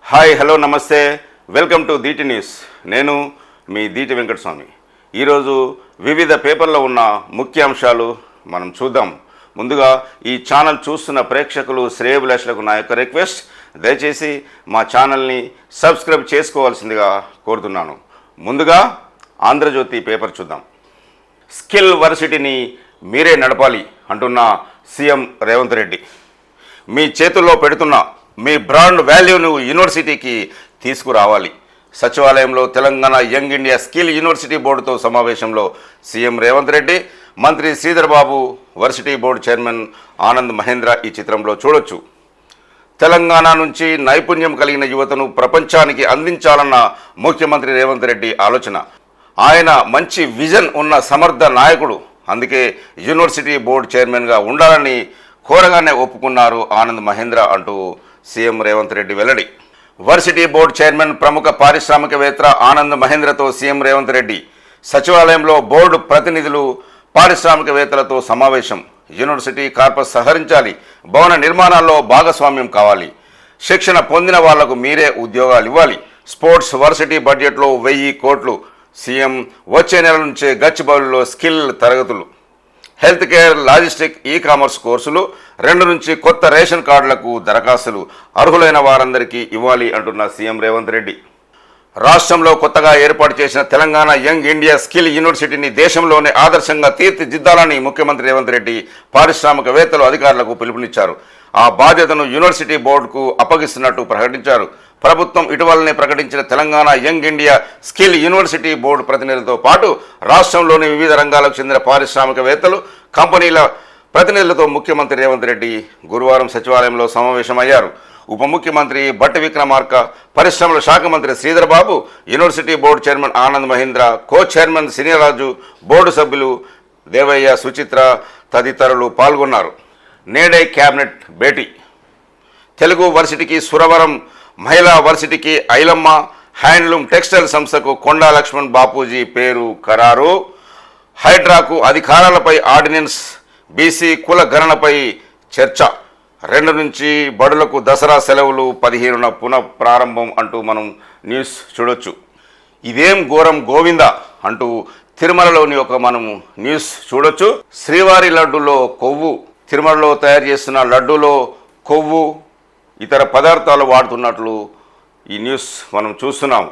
Hi hello నమస్తే welcome to Deeti news. నేను మీ దీటి వెంకటస్వామి. ఈరోజు వివిధ పేపర్లో ఉన్న ముఖ్యాంశాలు మనం చూద్దాం. ముందుగా ఈ ఛానల్ చూస్తున్న ప్రేక్షకులు శ్రేయోభిలాషులకు నా యొక్క రిక్వెస్ట్, దయచేసి మా ఛానల్ని సబ్స్క్రైబ్ చేసుకోవాల్సిందిగా కోరుతున్నాను. ముందుగా ఆంధ్రజ్యోతి పేపర్ చూద్దాం. స్కిల్ వర్సిటీని మీరే నడపాలి అంటున్న సీఎం రేవంత్ రెడ్డి. మీ చేతుల్లో పెడుతున్న మీ బ్రాండ్ వాల్యూను యూనివర్సిటీకి తీసుకురావాలి. సచివాలయంలో Telangana young India skill university బోర్డుతో సమావేశంలో సీఎం రేవంత్ రెడ్డి, మంత్రి Sridhar Babu, varsity board chairman Anand Mahindra ఈ చిత్రంలో చూడొచ్చు. తెలంగాణ నుంచి నైపుణ్యం కలిగిన యువతను ప్రపంచానికి అందించాలన్న ముఖ్యమంత్రి రేవంత్ రెడ్డి ఆలోచన. ఆయన మంచి విజన్ ఉన్న సమర్థ నాయకుడు, అందుకే యూనివర్సిటీ బోర్డు చైర్మన్గా ఉండాలని కోరగానే ఒప్పుకున్నారు ఆనంద్ మహేంద్ర అంటూ సీఎం రేవంత్ రెడ్డి వెల్లడి. వర్సిటీ బోర్డు చైర్మన్ ప్రముఖ పారిశ్రామికవేత్త ఆనంద్ మహేంద్రతో సీఎం రేవంత్ రెడ్డి సచివాలయంలో బోర్డు ప్రతినిధులు, పారిశ్రామికవేత్తలతో సమావేశం. యూనివర్సిటీ కార్పస్ సహకరించాలి, భవన నిర్మాణాల్లో భాగస్వామ్యం కావాలి, శిక్షణ పొందిన వాళ్లకు మీరే ఉద్యోగాలు ఇవ్వాలి, స్పోర్ట్స్ వర్సిటీ బడ్జెట్లో 1000 కోట్లు, సీఎం వచ్చే నెల నుంచే గచ్చిబౌలిలో స్కిల్ తరగతులు, health care, logistic, e commerce కోర్సులు, 2 నుంచి కొత్త రేషన్ కార్డులకు దరఖాస్తులు అర్హులైన వారందరికీ ఇవ్వాలి అంటున్న సీఎం రేవంత్ రెడ్డి. రాష్ట్రంలో కొత్తగా ఏర్పాటు చేసిన తెలంగాణ యంగ్ ఇండియా స్కిల్ యూనివర్సిటీని దేశంలోనే ఆదర్శంగా తీర్చిదిద్దాలని ముఖ్యమంత్రి రేవంత్ రెడ్డి పారిశ్రామికవేత్తలు, అధికారులకు పిలుపునిచ్చారు. ఆ బాధ్యతను యూనివర్సిటీ బోర్డుకు అప్పగిస్తున్నట్టు ప్రకటించారు. ప్రభుత్వం ఇటీవలనే ప్రకటించిన Telangana young India skill university board ప్రతినిధులతో పాటు రాష్ట్రంలోని వివిధ రంగాలకు చెందిన పారిశ్రామికవేత్తలు, కంపెనీల ప్రతినిధులతో ముఖ్యమంత్రి రేవంత్ రెడ్డి గురువారం సచివాలయంలో సమావేశమయ్యారు. ఉప ముఖ్యమంత్రి భట్టి విక్రమార్క, పరిశ్రమల శాఖ మంత్రి Sridhar Babu, university board chairman Anand Mahindra, co chairman Siniraju, board సభ్యులు దేవయ్య, సుచిత్ర తదితరులు పాల్గొన్నారు. నేడే క్యాబినెట్ భేటీ. తెలుగు వర్సిటీకి సురవరం, మహిళా వర్సిటీకి ఐలమ్మ, హ్యాండ్లూమ్ టెక్స్టైల్ సంస్థకు కొండా లక్ష్మణ్ బాపూజీ పేరు ఖరారు. హైడ్రాకు అధికారాలపై ఆర్డినెన్స్, బీసీ కుల గణనపై చర్చ. 2 నుంచి బడులకు దసరా సెలవులు, 15న పునః ప్రారంభం అంటూ మనం న్యూస్ చూడొచ్చు. ఇదేం ఘోరం గోవింద అంటూ తిరుమలలోని ఒక మనము న్యూస్ చూడొచ్చు. శ్రీవారి లడ్డులో కొవ్వు, తిరుమలలో తయారు చేస్తున్న లడ్డూలో కొవ్వు, ఇతర పదార్థాలు వాడుతున్నట్లు ఈ న్యూస్ మనం చూస్తున్నాం.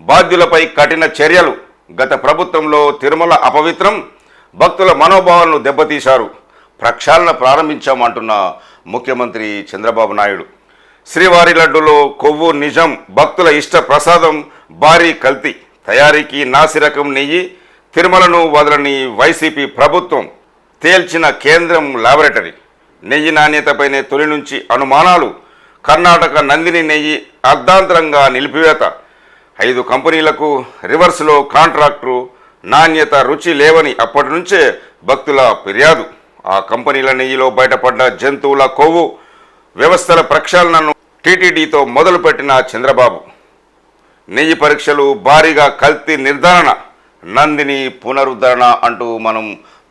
బాధ్యులపై కఠిన చర్యలు. గత ప్రభుత్వంలో తిరుమల అపవిత్రం, భక్తుల మనోభావాలను దెబ్బతీశారు, ప్రక్షాళన ప్రారంభించామంటున్న ముఖ్యమంత్రి చంద్రబాబు నాయుడు. శ్రీవారి లడ్డులో కొవ్వు నిజం, భక్తుల ఇష్ట ప్రసాదం, భారీ కల్తీ, తయారీకి నాసిరకం నెయ్యి, తిరుమలను వదలని వైసీపీ ప్రభుత్వం, తేల్చిన కేంద్రం ల్యాబొరేటరీ. నెయ్యి నాణ్యతపైనే తొలి నుంచి అనుమానాలు. కర్ణాటక నందిని నెయ్యి అర్ధాంతరంగా నిలిపివేత. 5 కంపెనీలకు రివర్స్లో కాంట్రాక్టు. నాణ్యత, రుచి లేవని అప్పటి నుంచే భక్తుల ఫిర్యాదు. ఆ కంపెనీల నెయ్యిలో బయటపడ్డ జంతువుల కొవ్వు వ్యవస్థల ప్రక్షాళనను టీటీడీతో మొదలుపెట్టిన చంద్రబాబు. నెయ్యి పరీక్షలు, భారీగా కల్తీ నిర్ధారణ, నందిని పునరుద్ధరణ అంటూ మనం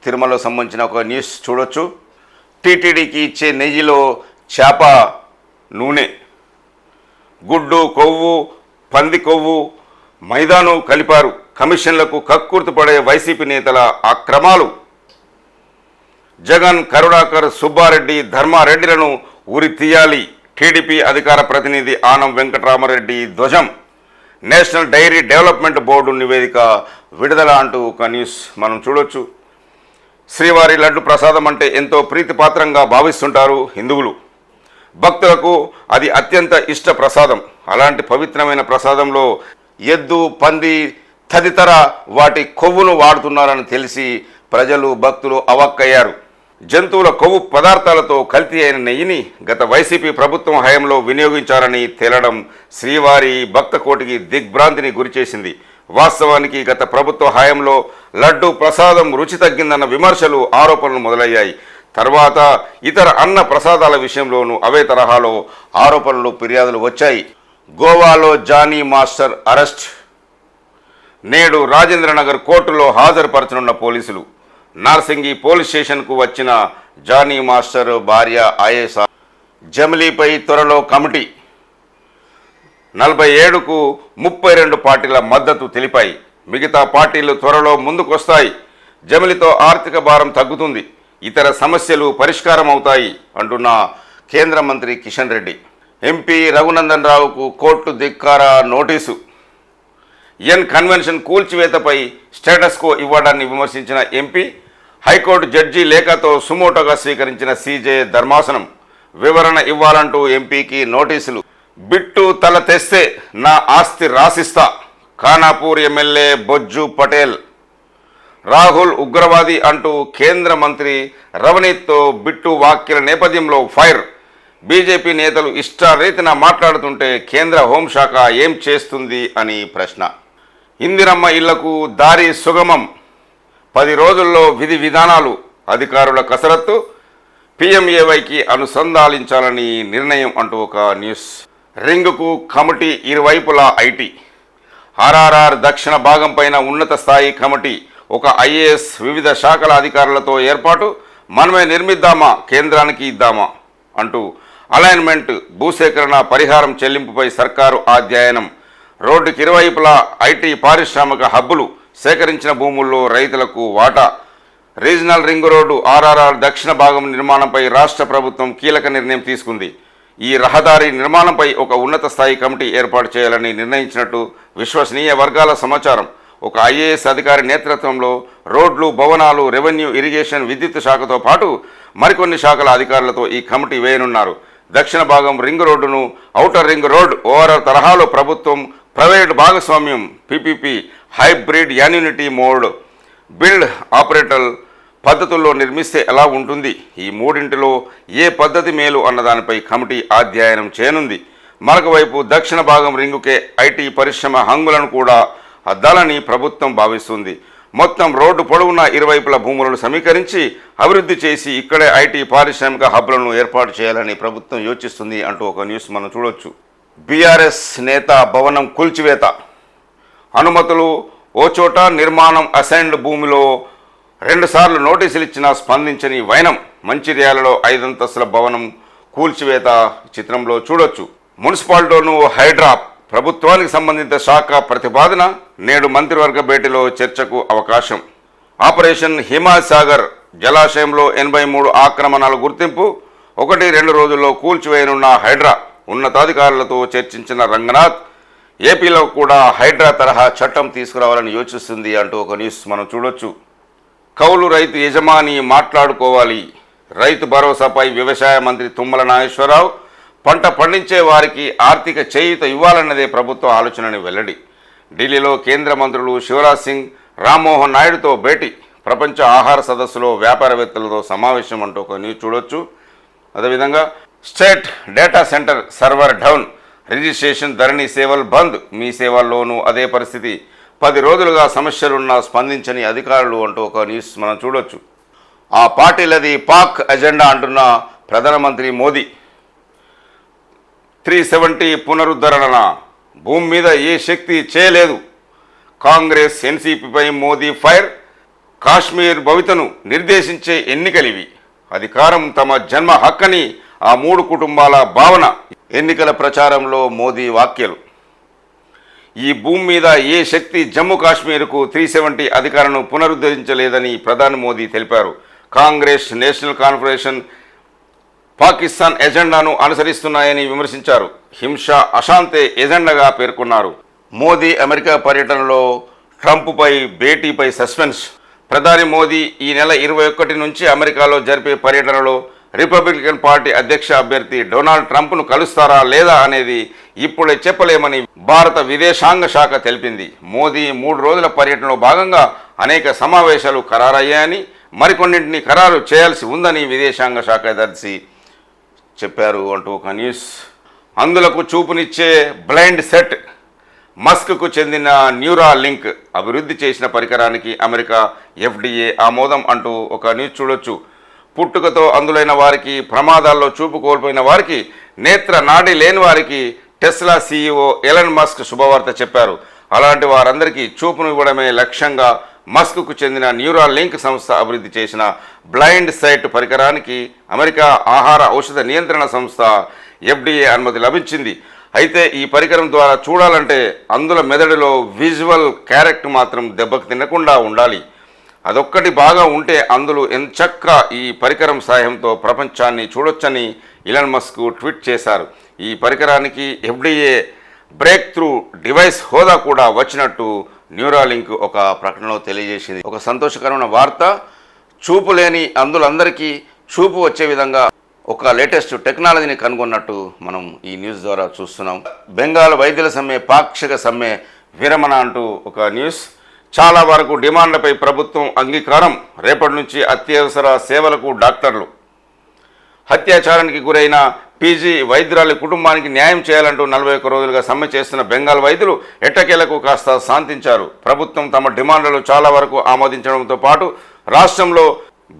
తిరుమలకు సంబంధించిన ఒక న్యూస్ చూడొచ్చు. టీటీడీకి ఇచ్చే నెయ్యిలో చేప నూనె, గుడ్డు కొవ్వు, పంది కొవ్వు, మైదాను కలిపారు. కమిషన్లకు కక్కుర్తిపడే వైసీపీ నేతల అక్రమాలు. జగన్, కరుణాకర్, సుబ్బారెడ్డి, ధర్మారెడ్డిలను ఉరి తీయాలి. టీడీపీ అధికార ప్రతినిధి ఆనం వెంకటరామరెడ్డి ధ్వజం. నేషనల్ డైరీ డెవలప్మెంట్ బోర్డు నివేదిక విడుదల అంటూ ఒక న్యూస్ మనం చూడొచ్చు. శ్రీవారి లడ్డు ప్రసాదం అంటే ఎంతో ప్రీతిపాత్రంగా భావిస్తుంటారు హిందువులు. భక్తులకు అది అత్యంత ఇష్ట ప్రసాదం. అలాంటి పవిత్రమైన ప్రసాదంలో ఎద్దు, పంది తదితర వాటి కొవ్వును వాడుతున్నారని తెలిసి ప్రజలు, భక్తులు అవాక్కయ్యారు. జంతువుల కొవ్వు పదార్థాలతో కల్తీ అయిన నెయ్యిని గత వైసీపీ ప్రభుత్వం హయాంలో వినియోగించారని తేలడం శ్రీవారి భక్త కోటికి దిగ్భ్రాంతిని గురిచేసింది. వాస్తవానికి గత ప్రభుత్వ హయాంలో లడ్డు ప్రసాదం రుచి తగ్గిందన్న విమర్శలు, ఆరోపణలు మొదలయ్యాయి. తర్వాత ఇతర అన్న ప్రసాదాల విషయంలోనూ అవే తరహాలో ఆరోపణలు, ఫిర్యాదులు వచ్చాయి. గోవాలో జానీ మాస్టర్ అరెస్ట్. నేడు రాజేంద్రనగర్ కోర్టులో హాజరుపరచనున్న పోలీసులు. నార్సింగి పోలీస్ స్టేషన్కు వచ్చిన జానీ మాస్టర్ భార్య ఐఏఎస్ జమిలీపై త్వరలో కమిటీ. 47కు 32 పార్టీల మద్దతు తెలిపాయి. మిగతా పార్టీలు త్వరలో ముందుకొస్తాయి. జమిలితో ఆర్థిక భారం తగ్గుతుంది, ఇతర సమస్యలు పరిష్కారం అవుతాయి అంటున్న కేంద్ర మంత్రి కిషన్ రెడ్డి. ఎంపీ రఘునందన్ రావుకు కోర్టు ధిక్కార నోటీసు. ఎన్ కన్వెన్షన్ కూల్చివేతపై స్టేటస్ కో ఇవ్వడాన్ని విమర్శించిన ఎంపీ హైకోర్టు జడ్జి లేఖతో సుమోటోగా స్వీకరించిన సీజే ధర్మాసనం వివరణ ఇవ్వాలంటూ ఎంపీకి నోటీసులు. బిట్టు తల తెస్తే నా ఆస్తి రాసిస్తా, ఖానాపూర్ ఎమ్మెల్యే బొజ్జు పటేల్. రాహుల్ ఉగ్రవాది అంటూ కేంద్ర మంత్రి రవనీత్తో బిట్టు వ్యాఖ్యల నేపథ్యంలో ఫైర్. బీజేపీ నేతలు ఇష్టారీతిన మాట్లాడుతుంటే కేంద్ర హోంశాఖ ఏం చేస్తుంది అని ప్రశ్న. ఇందిరమ్మ ఇళ్లకు దారి సుగమం, 10 రోజుల్లో విధి విధానాలు, అధికారుల కసరత్తు, పిఎంఏవైకి అనుసంధానించాలని నిర్ణయం అంటూ ఒక న్యూస్. రింగుకు కమిటీ ఇరువైపులా ఐటీ. ఆర్ఆర్ఆర్ దక్షిణ భాగం పైన ఉన్నత స్థాయి కమిటీ, ఒక ఐఏఎస్, వివిధ శాఖల అధికారులతో ఏర్పాటు. మనమే నిర్మిద్దామా, కేంద్రానికి ఇద్దామా అంటూ అలైన్మెంట్, భూసేకరణ, పరిహారం చెల్లింపుపై సర్కారు అధ్యయనం. రోడ్డుకి ఇరువైపులా ఐటీ పారిశ్రామిక హబ్బులు, సేకరించిన భూముల్లో రైతులకు వాటా. రీజనల్ రింగ్ రోడ్డు ఆర్ఆర్ఆర్ దక్షిణ భాగం నిర్మాణంపై రాష్ట్ర ప్రభుత్వం కీలక నిర్ణయం తీసుకుంది. ఈ రహదారి నిర్మాణంపై ఒక ఉన్నత స్థాయి కమిటీ ఏర్పాటు చేయాలని నిర్ణయించినట్టు విశ్వసనీయ వర్గాల సమాచారం. ఒక ఐఏఎస్ అధికారి నేతృత్వంలో రోడ్లు, భవనాలు, రెవెన్యూ, ఇరిగేషన్, విద్యుత్ శాఖతో పాటు మరికొన్ని శాఖల అధికారులతో ఈ కమిటీ వేయనున్నారు. దక్షిణ భాగం రింగ్ రోడ్డును ఔటర్ రింగ్ రోడ్ ఓఆర్ఆర్ తరహాలో ప్రభుత్వం, ప్రైవేట్ భాగస్వామ్యం, PPP, hybrid annuity mode, build operator పద్ధతుల్లో నిర్మిస్తే ఎలా ఉంటుంది, ఈ మూడింటిలో ఏ పద్ధతి మేలు అన్నదానిపై కమిటీ అధ్యయనం చేయనుంది. మరొక వైపు దక్షిణ భాగం రింగుకే ఐటీ పరిశ్రమ హంగులను కూడా అద్దాలని ప్రభుత్వం భావిస్తుంది. మొత్తం రోడ్డు పొడవున ఇరువైపుల భూములను సమీకరించి అభివృద్ధి చేసి ఇక్కడే ఐటీ పారిశ్రామిక హబ్లను ఏర్పాటు చేయాలని ప్రభుత్వం యోచిస్తుంది అంటూ ఒక న్యూస్ మనం చూడొచ్చు. బీఆర్ఎస్ నేత భవనం కూల్చివేత, అనుమతులు ఓ చోట, నిర్మాణం అసైన్డ్ భూమిలో 2 సార్లు నోటీసులు ఇచ్చినా స్పందించని వైనం. మంచిర్యాలలో 5 అంతస్తుల భవనం కూల్చివేత చిత్రంలో చూడొచ్చు. మున్సిపాలిటీను హైడ్రా, ప్రభుత్వానికి సంబంధిత శాఖ ప్రతిపాదన. నేడు మంత్రివర్గ భేటీలో చర్చకు అవకాశం. ఆపరేషన్ హిమాసాగర్ జలాశయంలో 83 ఆక్రమణల గుర్తింపు. 1-2 రోజుల్లో కూల్చివేయనున్న హైడ్రా. ఉన్నతాధికారులతో చర్చించిన రంగనాథ్. ఏపీలో కూడా హైడ్రా తరహా చట్టం తీసుకురావాలని యోచిస్తుంది అంటూ ఒక న్యూస్ మనం చూడొచ్చు. కౌలు రైతు యజమాని మాట్లాడుకోవాలి. రైతు భరోసాపై వ్యవసాయ మంత్రి తుమ్మల నాగేశ్వరరావు. పంట పండించే వారికి ఆర్థిక చేయూత ఇవ్వాలన్నదే ప్రభుత్వ ఆలోచనని వెల్లడి. ఢిల్లీలో కేంద్ర మంత్రులు శివరాజ్ సింగ్, రామ్మోహన్ నాయుడుతో భేటీ. ప్రపంచ ఆహార సదస్సులో వ్యాపారవేత్తలతో సమావేశం అంటూ ఒక న్యూస్ చూడొచ్చు. అదేవిధంగా state data center server down, registration, Dharani సేవలు బంద్. మీ సేవల్లోనూ అదే పరిస్థితి. 10 రోజులుగా సమస్యలున్నా స్పందించని అధికారులు అంటూ ఒక న్యూస్ మనం చూడొచ్చు. ఆ పార్టీలది పాక్ అజెండా అంటున్న ప్రధానమంత్రి మోదీ. 370 పునరుద్ధరణ, భూమి మీద ఏ శక్తి చేయలేదు. కాంగ్రెస్, ఎన్సీపీపై మోదీ ఫైర్. కాశ్మీర్ భవితను నిర్దేశించే ఎన్నికలివి. అధికారం తమ జన్మ హక్కని ఆ 3 కుటుంబాల భావన. ఎన్నికల ప్రచారంలో మోదీ వ్యాఖ్యలు. ఈ భూమి మీద ఏ శక్తి జమ్మూ కాశ్మీర్కు 370 అధికారాలను పునరుద్ధరించలేదని ప్రధాని మోదీ తెలిపారు. కాంగ్రెస్, నేషనల్ కాన్ఫరెన్స్ పాకిస్తాన్ ఎజెండాను అనుసరిస్తున్నాయని విమర్శించారు. హింస, అశాంతే ఎజెండాగా పేర్కొన్నారు. మోదీ అమెరికా పర్యటనలో ట్రంప్పై భేటీపై సస్పెన్స్. ప్రధాని మోదీ ఈ నెల 21 నుంచి అమెరికాలో జరిపే పర్యటనలో రిపబ్లికన్ పార్టీ అధ్యక్ష అభ్యర్థి డొనాల్డ్ ట్రంప్ను కలుస్తారా లేదా అనేది ఇప్పుడే చెప్పలేమని భారత విదేశాంగ శాఖ తెలిపింది. మోదీ 3 రోజుల పర్యటనలో భాగంగా అనేక సమావేశాలు ఖరారయ్యాయని, మరికొన్నింటిని ఖరారు చేయాల్సి ఉందని విదేశాంగ శాఖ దర్శి చెప్పారు అంటూ ఒక న్యూస్. అందులకు చూపునిచ్చే బ్లైండ్ సెట్. మస్క్కు చెందిన న్యూరా లింక్ అభివృద్ధి చేసిన పరికరానికి అమెరికా FDA ఆమోదం అంటూ ఒక న్యూస్ చూడొచ్చు. పుట్టుకతో అందులైన వారికి, ప్రమాదాల్లో చూపు కోల్పోయిన వారికి, నేత్ర నాడి లేని వారికి టెస్లా CEO ఎలన్ మస్క్ శుభవార్త చెప్పారు. అలాంటి వారందరికీ చూపును ఇవ్వడమే లక్ష్యంగా మస్క్కు చెందిన న్యూరా లింక్ సంస్థ అభివృద్ధి చేసిన బ్లైండ్ సైట్ పరికరానికి అమెరికా ఆహార ఔషధ నియంత్రణ సంస్థ FDA అనుమతి లభించింది. అయితే ఈ పరికరం ద్వారా చూడాలంటే అందుల మెదడులో విజువల్ క్యారెక్ట్ మాత్రం దెబ్బకు తినకుండా ఉండాలి. అదొక్కటి బాగా ఉంటే అందులో ఎంచక్కా ఈ పరికరం సాయంతో ప్రపంచాన్ని చూడొచ్చని ఇలాన్ మస్క్ ట్వీట్ చేశారు. ఈ పరికరానికి FDA బ్రేక్ త్రూ డివైస్ హోదా కూడా వచ్చినట్టు న్యూరాలింక్ ఒక ప్రకటనలో తెలియజేసింది. ఒక సంతోషకరమైన వార్త, చూపు లేని అందులందరికీ చూపు వచ్చే విధంగా ఒక లేటెస్ట్ టెక్నాలజీని కనుగొన్నట్టు మనం ఈ న్యూస్ ద్వారా చూస్తున్నాం. బెంగాల్ వైద్యుల సమ్మె పాక్షిక సమ్మె విరమణ అంటూ ఒక న్యూస్. చాలా వరకు డిమాండ్లపై ప్రభుత్వం అంగీకారం. రేపటి నుంచి అత్యవసర సేవలకు డాక్టర్లు. హత్యాచారానికి గురైన పీజీ వైద్యురాలి కుటుంబానికి న్యాయం చేయాలంటూ 41 రోజులుగా సమ్మె చేస్తున్న బెంగాల్ వైద్యులు ఎట్టకేలకు కాస్త శాంతించారు. ప్రభుత్వం తమ డిమాండ్లను చాలా వరకు ఆమోదించడంతో పాటు రాష్ట్రంలో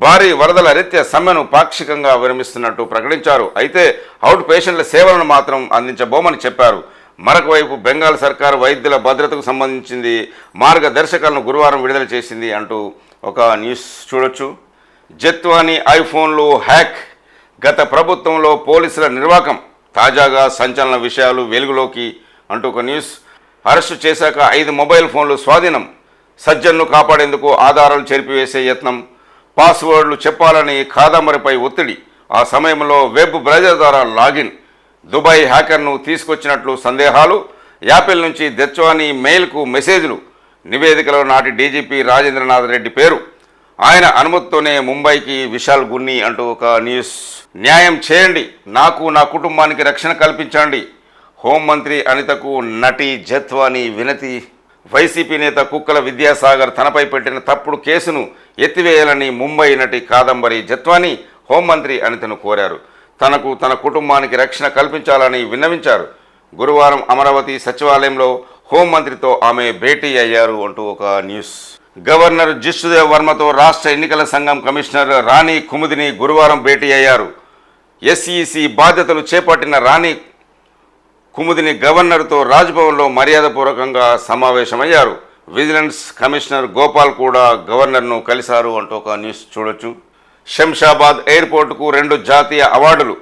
భారీ వరదల రీత్యా సమ్మెను పాక్షికంగా విరమిస్తున్నట్టు ప్రకటించారు. అయితే అవుట్ పేషెంట్ల సేవలను మాత్రం అందించబోమని చెప్పారు. మరొక వైపు బెంగాల్ సర్కారు వైద్యుల భద్రతకు సంబంధించింది మార్గదర్శకాలను గురువారం విడుదల చేసింది అంటూ ఒక న్యూస్ చూడొచ్చు. జత్వానీ ఐఫోన్లు హ్యాక్, గత ప్రభుత్వంలో పోలీసుల నిర్వాకం, తాజాగా సంచలన విషయాలు వెలుగులోకి అంటూ ఒక న్యూస్. అరెస్టు చేశాక 5 మొబైల్ ఫోన్లు స్వాధీనం, సజ్జన్ను కాపాడేందుకు ఆధారాలు చెరిపివేసే యత్నం, పాస్వర్డ్లు చెప్పాలని కాదంబరిపై ఒత్తిడి, ఆ సమయంలో వెబ్ బ్రౌజర్ ద్వారా లాగిన్, దుబాయ్ హ్యాకర్ను తీసుకొచ్చినట్లు సందేహాలు, యాపిల్ నుంచి దెత్వానీ మెయిల్కు మెసేజ్లు, నివేదికలో నాటి డీజీపీ రాజేంద్రనాథ్ రెడ్డి పేరు, ఆయన అనుమతితోనే ముంబైకి విశాల్ గున్ని అంటూ ఒక న్యూస్. న్యాయం చేయండి, నాకు నా కుటుంబానికి రక్షణ కల్పించండి, హోంమంత్రి అనితకు నటి జత్వానీ వినతి. వైసీపీ నేత కుక్కల విద్యాసాగర్ తనపై పెట్టిన తప్పుడు కేసును ఎత్తివేయాలని ముంబై నటి కాదంబరి జత్వానీ హోంమంత్రి అనితను కోరారు. తనకు తన కుటుంబానికి రక్షణ కల్పించాలని విన్నవించారు. గురువారం అమరావతి సచివాలయంలో హోంమంత్రితో ఆమె భేటీ అయ్యారు అంటూ ఒక న్యూస్. గవర్నర్ జిష్ణుదేవ్ వర్మతో రాష్ట్ర ఎన్నికల సంఘం కమిషనర్ రాణి కుముదిని గురువారం భేటీ అయ్యారు. SEC బాధ్యతలు చేపట్టిన రాణి కుముదిని గవర్నర్తో రాజ్భవన్లో మర్యాదపూర్వకంగా సమావేశమయ్యారు. విజిలెన్స్ కమిషనర్ గోపాల్ కూడా గవర్నర్ను కలిశారు అంటూ ఒక న్యూస్ చూడొచ్చు. శంషాబాద్ ఎయిర్పోర్టుకు 2 జాతీయ అవార్డులు.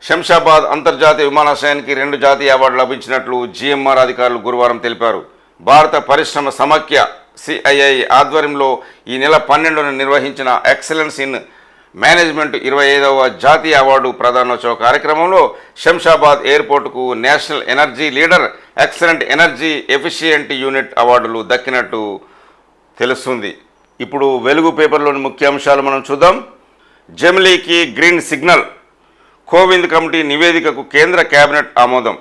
శంషాబాద్ అంతర్జాతీయ విమానాశ్రయానికి 2 జాతీయ అవార్డులు లభించినట్లు GMR అధికారులు గురువారం తెలిపారు. భారత పరిశ్రమ సమాఖ్య CII ఆధ్వర్యంలో ఈ నెల 12న నిర్వహించిన ఎక్సలెన్స్ ఇన్ మేనేజ్మెంట్ 25వ జాతీయ అవార్డు ప్రదానోత్సవ కార్యక్రమంలో శంషాబాద్ ఎయిర్పోర్టుకు national energy leader, excellent energy efficient unit అవార్డులు దక్కినట్టు తెలుస్తుంది. ఇప్పుడు వెలుగు పేపర్లోని ముఖ్యాంశాలు మనం చూద్దాం. జెమిలీకి గ్రీన్ సిగ్నల్, కోవింద్ కమిటీ నివేదికకు కేంద్ర కేబినెట్ ఆమోదం,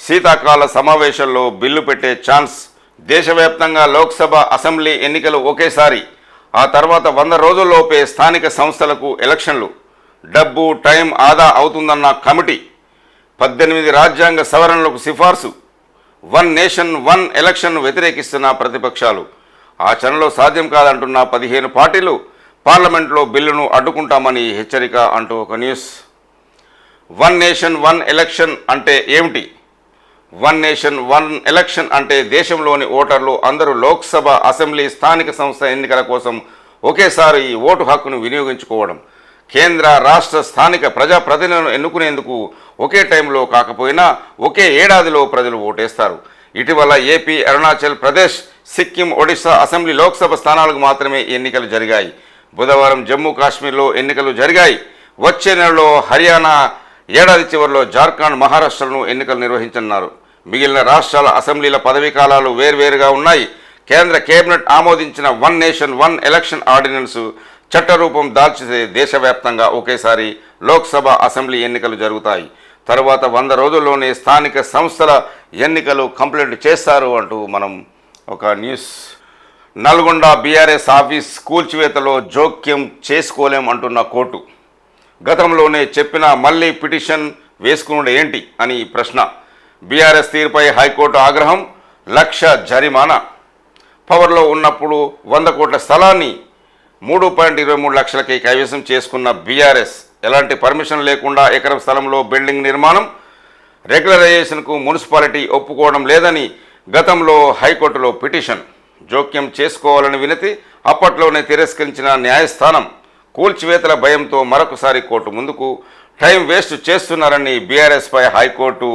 శీతాకాల సమావేశాల్లో బిల్లు పెట్టే ఛాన్స్, దేశవ్యాప్తంగా లోక్సభ అసెంబ్లీ ఎన్నికలు ఒకేసారి, ఆ తర్వాత 100 రోజుల్లోపే స్థానిక సంస్థలకు ఎలక్షన్లు, డబ్బు టైం ఆదా అవుతుందన్న కమిటీ, 18 రాజ్యాంగ సవరణలకు సిఫార్సు, 1 నేషన్ 1 ఎలక్షన్ వ్యతిరేకిస్తున్న ప్రతిపక్షాలు, ఆచరణలో సాధ్యం కాదంటున్న 15 పార్టీలు, పార్లమెంట్లో బిల్లును అడ్డుకుంటామని హెచ్చరిక అంటూ ఒక న్యూస్. 1 నేషన్ 1 ఎలక్షన్ అంటే ఏమిటి? 1 నేషన్ 1 ఎలక్షన్ అంటే దేశంలోని ఓటర్లు అందరూ లోక్సభ, అసెంబ్లీ, స్థానిక సంస్థ ఎన్నికల కోసం ఒకేసారి ఈ ఓటు హక్కును వినియోగించుకోవడం. కేంద్ర, రాష్ట్ర, స్థానిక ప్రజాప్రతినిధులను ఎన్నుకునేందుకు ఒకే టైంలో కాకపోయినా ఒకే ఏడాదిలో ప్రజలు ఓటేస్తారు. ఇటీవల ఏపీ, అరుణాచల్ ప్రదేశ్, సిక్కిం, ఒడిశా అసెంబ్లీ, లోక్సభ స్థానాలకు మాత్రమే ఎన్నికలు జరిగాయి. బుధవారం జమ్మూ కాశ్మీర్లో ఎన్నికలు జరిగాయి. వచ్చే నెలలో హర్యానా, ఏడాది చివరిలో జార్ఖండ్, మహారాష్ట్రలను ఎన్నికలు నిర్వహించనున్నారు. మిగిలిన రాష్ట్రాల అసెంబ్లీల పదవీ కాలాలు వేర్వేరుగా ఉన్నాయి. కేంద్ర కేబినెట్ ఆమోదించిన 1 నేషన్ 1 ఎలక్షన్ ఆర్డినెన్స్ చట్టరూపం దాల్చితే దేశవ్యాప్తంగా ఒకేసారి లోక్సభ, అసెంబ్లీ ఎన్నికలు జరుగుతాయి. తరువాత 100 రోజుల్లోనే స్థానిక సంస్థల ఎన్నికలు కంప్లీట్ చేస్తారు అంటూ మనం ఒక న్యూస్. నల్గొండ బీఆర్ఎస్ ఆఫీస్ కూల్చివేతలో జోక్యం చేసుకోలేం అంటున్న కోర్టు. గతంలోనే చెప్పినా మళ్ళీ పిటిషన్ వేసుకునుడు ఏంటి అని ప్రశ్న. బీఆర్ఎస్ తీరుపై హైకోర్టు ఆగ్రహం, 1,00,000 జరిమానా. పవర్లో ఉన్నప్పుడు 100 కోట్ల స్థలాన్ని 3.23 లక్షలకి కైవసం చేసుకున్న బీఆర్ఎస్ ఎలాంటి పర్మిషన్ లేకుండా ఎకరం స్థలంలో బిల్డింగ్ నిర్మాణం, రెగ్యులరైజేషన్కు మున్సిపాలిటీ ఒప్పుకోవడం లేదని గతంలో హైకోర్టులో పిటిషన్. జోక్యం చేసుకోవాలని వినతి, అప్పట్లోనే తిరస్కరించిన న్యాయస్థానం. కూల్చివేతల భయంతో మరొకసారి కోర్టు ముందుకు. టైం వేస్ట్ చేస్తున్నారని బీఆర్ఎస్పై హైకోర్టు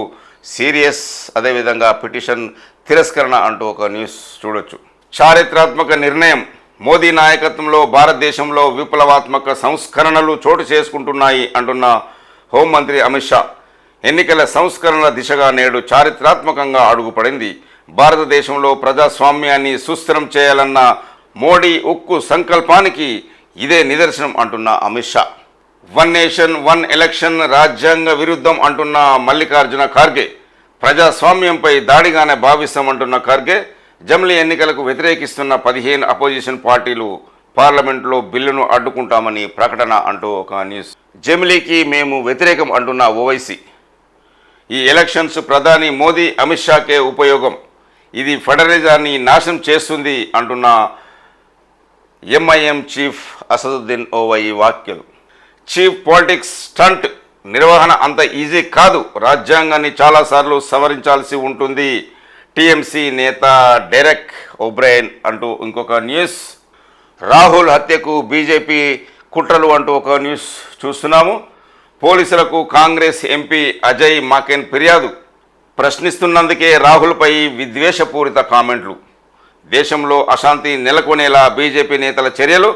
సీరియస్, అదేవిధంగా పిటిషన్ తిరస్కరణ అంటూ ఒక న్యూస్ చూడొచ్చు. చారిత్రాత్మక నిర్ణయం, మోదీ నాయకత్వంలో భారతదేశంలో విప్లవాత్మక సంస్కరణలు చోటు చేసుకుంటున్నాయి అంటున్న హోంమంత్రి అమిత్ షా. ఎన్నికల సంస్కరణల దిశగా నేడు చారిత్రాత్మకంగా అడుగుపడింది. భారతదేశంలో ప్రజాస్వామ్యాన్ని సుస్థిరం చేయాలన్న మోడీ ఉక్కు సంకల్పానికి ఇదే నిదర్శనం అంటున్న Amit Shah. One nation one election రాజ్యాంగ విరుద్ధం అంటున్న మల్లికార్జున ఖార్గే. ప్రజాస్వామ్యంపై దాడిగానే భావిస్తామంటున్న ఖార్గే. జమిలీ ఎన్నికలకు వ్యతిరేకిస్తున్న 15 అపోజిషన్ పార్టీలు పార్లమెంట్లో బిల్లును అడ్డుకుంటామని ప్రకటన అంటూ ఒక న్యూస్. జమిలీకి మేము వ్యతిరేకం అంటున్న ఓవైసీ. ఈ ఎలక్షన్స్ ప్రధాని మోదీ అమిత్ షాకే ఉపయోగం, ఇది ఫెడరలిజాన్ని నాశనం చేస్తుంది అంటున్న ఎంఐఎం చీఫ్ అసదుద్దీన్ ఓవైసీ వ్యాఖ్యలు. చీఫ్ పాలిటిక్స్ స్టంట్ నిర్వహణ అంత ఈజీ కాదు, రాజ్యాంగాన్ని చాలాసార్లు సవరించాల్సి ఉంటుంది. టీఎంసీ నేత డెరెక్ ఓబ్రైన్ అంటూ ఇంకొక న్యూస్. రాహుల్ హత్యకు బీజేపీ కుట్రలు అంటూ ఒక న్యూస్ చూస్తున్నాము. పోలీసులకు కాంగ్రెస్ ఎంపీ అజయ్ మాకెన్ ఫిర్యాదు. ప్రశ్నిస్తున్నందుకే రాహుల్పై విద్వేషపూరిత కామెంట్లు. దేశంలో అశాంతి నెలకొనేలా బీజేపీ నేతల చర్యలు.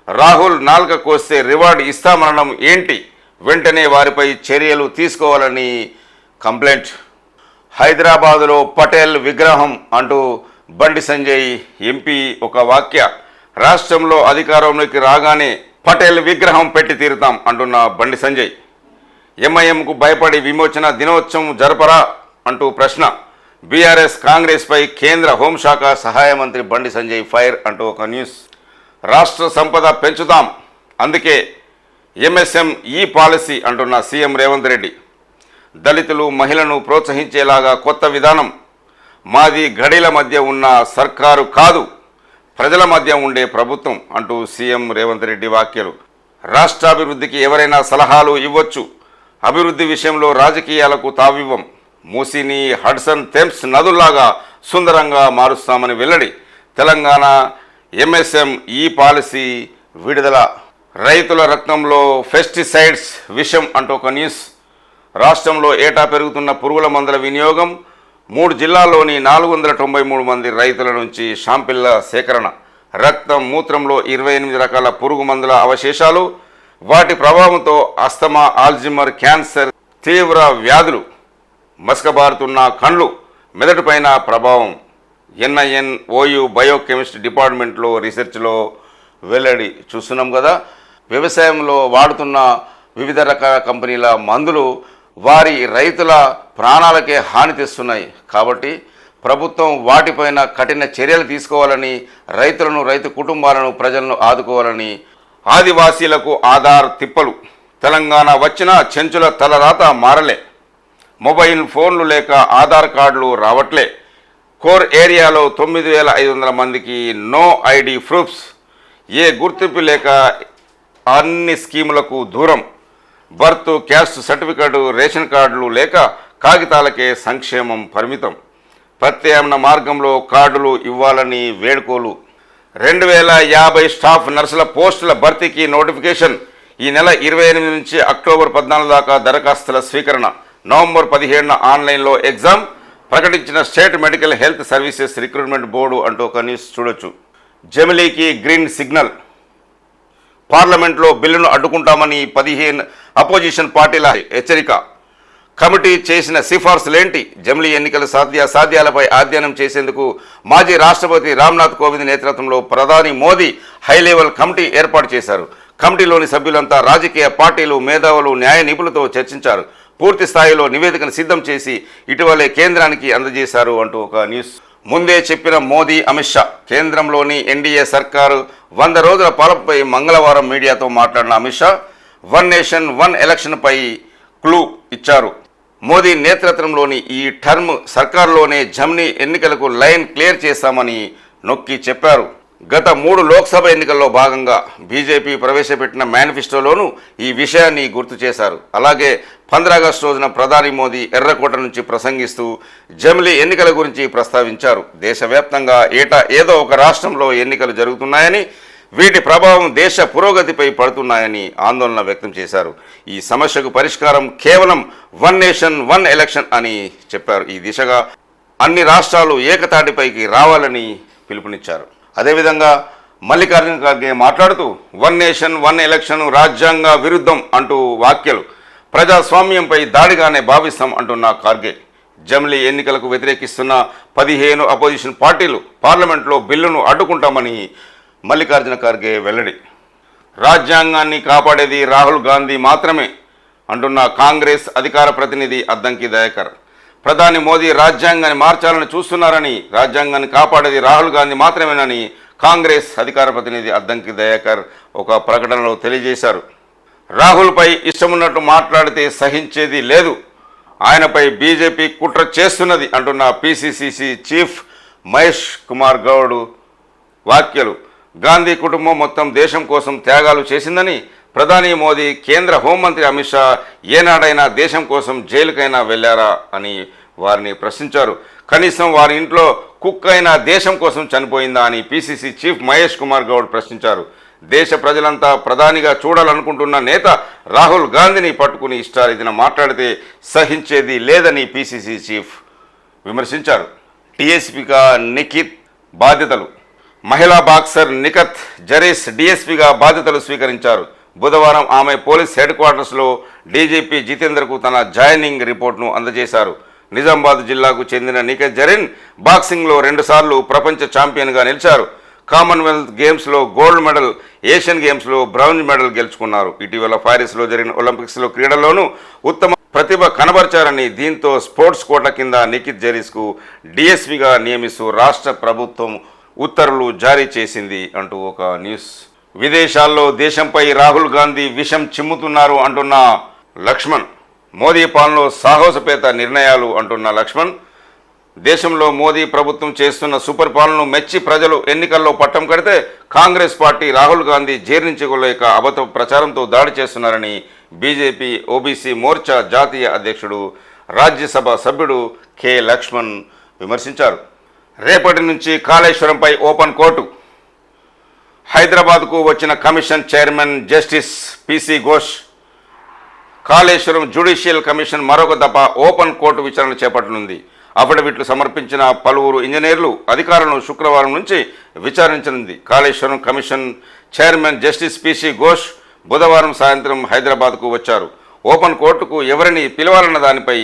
రాహుల్ నాలుక కోస్తే రివార్డు ఇస్తామనడం ఏంటి? వెంటనే వారిపై చర్యలు తీసుకోవాలని కంప్లైంట్. హైదరాబాదులో పటేల్ విగ్రహం అంటూ బండి సంజయ్ ఎంపీ ఒక వ్యాఖ్య. రాష్ట్రంలో అధికారంలోకి రాగానే పటేల్ విగ్రహం పెట్టి తీరుతాం అంటున్న బండి సంజయ్. ఎంఐఎంకు భయపడి విమోచన దినోత్సవం జరపరా అంటూ ప్రశ్న. బీఆర్ఎస్ కాంగ్రెస్పై కేంద్ర హోంశాఖ సహాయ మంత్రి బండి సంజయ్ ఫైర్ అంటూ ఒక న్యూస్. రాష్ట్ర సంపద పెంచుతాం, అందుకే ఎంఎస్ఎం ఈ పాలసీ అంటున్న సీఎం రేవంత్ రెడ్డి. దళితులు మహిళలను ప్రోత్సహించేలాగా కొత్త విధానం. మాది గడిల మధ్య ఉన్న సర్కారు కాదు, ప్రజల మధ్య ఉండే ప్రభుత్వం అంటూ సీఎం రేవంత్ రెడ్డి వ్యాఖ్యలు. రాష్ట్రాభివృద్ధికి ఎవరైనా సలహాలు ఇవ్వచ్చు, అభివృద్ధి విషయంలో రాజకీయాలకు తావివ్వం. మూసీని హడ్సన్ థెమ్స్ నదుల్లాగా సుందరంగా మారుస్తామని వెల్లడి. తెలంగాణ ఎంఎస్ఎం ఈ పాలసీ విడుదల. రైతుల రక్తంలో పెస్టిసైడ్స్ విషం అంటూ ఒక న్యూస్. రాష్ట్రంలో ఏటా పెరుగుతున్న పురుగుల మందుల వినియోగం. 3 జిల్లాల్లోని 493 మంది రైతుల నుంచి శాంపిళ్ల సేకరణ. రక్తం, మూత్రంలో 28 రకాల పురుగు మందుల అవశేషాలు. వాటి ప్రభావంతో అస్తమా, ఆల్జిమర్, క్యాన్సర్, తీవ్ర వ్యాధులు. మసకబారుతున్న కండ్లు, మెదడుపైన ప్రభావం. ఎన్ఐఎన్ఓయు బయోకెమిస్ట్రీ డిపార్ట్మెంట్లో రీసెర్చ్లో వెల్లడి. చూస్తున్నాం కదా, వ్యవసాయంలో వాడుతున్న వివిధ రకాల కంపెనీల మందులు వారి రైతుల ప్రాణాలకే హాని తెస్తున్నాయి. కాబట్టి ప్రభుత్వం వాటిపైన కఠిన చర్యలు తీసుకోవాలని, రైతులను, రైతు కుటుంబాలను, ప్రజలను ఆదుకోవాలని. ఆదివాసీలకు ఆధార్ తిప్పలు. తెలంగాణ వచ్చిన చెంచుల తలరాత మారలే. మొబైల్ ఫోన్లు లేక ఆధార్ కార్డులు రావట్లే. కోర్ ఏరియాలో 9500 మందికి నో ఐడి ప్రూఫ్స్. ఏ గుర్తింపు లేక అన్ని స్కీములకు దూరం. బర్త్, క్యాస్ట్ సర్టిఫికేట్, రేషన్ కార్డులు లేక కాగితాలకే సంక్షేమం పరిమితం. ప్రత్యామ్నాయ మార్గంలో కార్డులు ఇవ్వాలని వేడుకోలు. 2050 స్టాఫ్ నర్సుల పోస్టుల భర్తీకి నోటిఫికేషన్. ఈ నెల 28 నుంచి అక్టోబర్ 14 దాకా దరఖాస్తుల స్వీకరణ. నవంబర్ 17న ఆన్లైన్లో ఎగ్జామ్. ప్రకటించిన state medical health services recruitment board అంటూ ఒక న్యూస్ చూడొచ్చు. జమిలీకి గ్రీన్ సిగ్నల్. పార్లమెంట్లో బిల్లును అడ్డుకుంటామని 15 అపోజిషన్ పార్టీల హెచ్చరిక. కమిటీ చేసిన సిఫార్సులేంటి? జమిలీ ఎన్నికల సాధ్యాలపై అధ్యయనం చేసేందుకు మాజీ రాష్ట్రపతి రామ్నాథ్ కోవింద్ నేతృత్వంలో ప్రధాని మోదీ హైలెవెల్ కమిటీ ఏర్పాటు చేశారు. కమిటీలోని సభ్యులంతా రాజకీయ పార్టీలు, మేధావులు, న్యాయ నిపుణులతో చర్చించారు. పూర్తి స్థాయిలో నివేదికను సిద్ధం చేసి ఇటీవలే కేంద్రానికి అందజేశారు అంటూ ఒక న్యూస్. ముందే చెప్పిన మోదీ, అమిత్ షా. కేంద్రంలోని ఎన్డీఏ సర్కారు 100 రోజుల పాలనపై మంగళవారం మీడియాతో మాట్లాడిన Amit Shah one nation one ఎలక్షన్పై క్లూ ఇచ్చారు. మోదీ నేతృత్వంలోని ఈ టర్మ్ సర్కారులోనే జమిలీ ఎన్నికలకు లైన్ క్లియర్ చేస్తామని నొక్కి చెప్పారు. గత 3 లోక్సభ ఎన్నికల్లో భాగంగా బీజేపీ ప్రవేశపెట్టిన మేనిఫెస్టోలోనూ ఈ విషయాన్ని గుర్తు చేశారు. అలాగే 15 ఆగస్టు రోజున ప్రధాని మోదీ ఎర్రకోట నుంచి ప్రసంగిస్తూ జమిలీ ఎన్నికల గురించి ప్రస్తావించారు. దేశవ్యాప్తంగా ఏటా ఏదో ఒక రాష్ట్రంలో ఎన్నికలు జరుగుతున్నాయని, వీటి ప్రభావం దేశ పురోగతిపై పడుతున్నాయని ఆందోళన వ్యక్తం చేశారు. ఈ సమస్యకు పరిష్కారం కేవలం వన్ నేషన్ వన్ ఎలక్షన్ అని చెప్పారు. ఈ దిశగా అన్ని రాష్ట్రాలు ఏకతాటిపైకి రావాలని పిలుపునిచ్చారు. అదేవిధంగా మల్లికార్జున ఖర్గే మాట్లాడుతూ వన్ నేషన్ వన్ ఎలక్షన్ రాజ్యాంగ విరుద్ధం అంటూ వ్యాఖ్యలు ప్రజాస్వామ్యంపై దాడిగానే భావిస్తాం అంటున్న ఖర్గే జమిలీ ఎన్నికలకు వ్యతిరేకిస్తున్న 15 అపోజిషన్ పార్టీలు పార్లమెంట్లో బిల్లును అడ్డుకుంటామని మల్లికార్జున ఖర్గే వెల్లడి. రాజ్యాంగాన్ని కాపాడేది రాహుల్ గాంధీ మాత్రమే అంటున్న కాంగ్రెస్ అధికార ప్రతినిధి అద్దంకి దయాకర్. ప్రధాని మోదీ రాజ్యాంగాన్ని మార్చాలని చూస్తున్నారని, రాజ్యాంగాన్ని కాపాడేది రాహుల్ గాంధీ మాత్రమేనని కాంగ్రెస్ అధికార ప్రతినిధి అద్దంకి దయాకర్ ఒక ప్రకటనలో తెలియజేశారు. రాహుల్పై ఇష్టమున్నట్టు మాట్లాడితే సహించేది లేదు, ఆయనపై బీజేపీ కుట్ర చేస్తున్నది అంటున్న పీసీసీ చీఫ్ మహేష్ కుమార్ గౌడ్ వ్యాఖ్యలు. గాంధీ కుటుంబం మొత్తం దేశం కోసం త్యాగాలు చేసిందని, ప్రధాని మోదీ, కేంద్ర హోంమంత్రి అమిత్ షా ఏనాడైనా దేశం కోసం జైలుకైనా వెళ్ళారా అని వారిని ప్రశ్నించారు. కనీసం వారి ఇంట్లో కుక్క అయినా దేశం కోసం చనిపోయిందా అని పీసీసీ చీఫ్ మహేష్ కుమార్ గౌడ్ ప్రశ్నించారు. దేశ ప్రజలంతా ప్రధానిగా చూడాలనుకుంటున్న నేత రాహుల్ గాంధీని పట్టుకుని ఇష్టారీతిన మాట్లాడితే సహించేది లేదని పీసీసీ చీఫ్ విమర్శించారు. టీఎస్పీగా నిఖిత్ బాధ్యతలు. మహిళా బాక్సర్ నిఖత్ జరీస్ డీఎస్పీగా బాధ్యతలు స్వీకరించారు. బుధవారం ఆమె పోలీస్ హెడ్ క్వార్టర్స్లో డీజీపీ జితేందర్కు తన జాయినింగ్ రిపోర్ట్ను అందజేశారు. నిజామాబాద్ జిల్లాకు చెందిన నిఖత్ జరీన్ బాక్సింగ్లో 2 సార్లు ప్రపంచ ఛాంపియన్గా నిలిచారు. కామన్వెల్త్ గేమ్స్లో గోల్డ్ మెడల్, ఏషియన్ గేమ్స్లో బ్రాంజ్ మెడల్ గెలుచుకున్నారు. ఇటీవల ప్యారిస్లో జరిగిన ఒలింపిక్స్లో క్రీడల్లోనూ ఉత్తమ ప్రతిభ కనబర్చారని, దీంతో స్పోర్ట్స్ కోటా కింద నిఖత్ జరీస్కు డీఎస్పీగా నియమిస్తూ రాష్ట్ర ప్రభుత్వం ఉత్తర్వులు జారీ చేసింది అంటూ ఒక న్యూస్. విదేశాల్లో దేశంపై రాహుల్ గాంధీ విషం చిమ్ముతున్నారు అంటున్న లక్ష్మణ్. మోదీ పాలనలో సాహసపేత నిర్ణయాలు అంటున్న లక్ష్మణ్. దేశంలో మోదీ ప్రభుత్వం చేస్తున్న సుపరిపాలనను మెచ్చి ప్రజలు ఎన్నికల్లో పట్టం కడితే కాంగ్రెస్ పార్టీ రాహుల్ గాంధీ జీర్ణించుకోలేక అబద్ధ ప్రచారంతో దాడి చేస్తున్నారని బీజేపీ ఓబీసీ మోర్చా జాతీయ అధ్యక్షుడు, రాజ్యసభ సభ్యుడు కె లక్ష్మణ్ విమర్శించారు. రేపటి నుంచి కాళేశ్వరంపై ఓపెన్ కోర్టు. హైదరాబాద్కు వచ్చిన commission chairman justice PC Ghosh Kaleshwaram judicial commission మరొక దఫా ఓపెన్ కోర్టు విచారణ చేపట్టనుంది. అఫిడవిట్లు సమర్పించిన పలువురు ఇంజనీర్లు, అధికారులను శుక్రవారం నుంచి విచారించనుంది. Kaleshwaram commission chairman justice PC Ghosh బుధవారం సాయంత్రం హైదరాబాద్కు వచ్చారు. ఓపెన్ కోర్టుకు ఎవరిని పిలవాలన్న దానిపై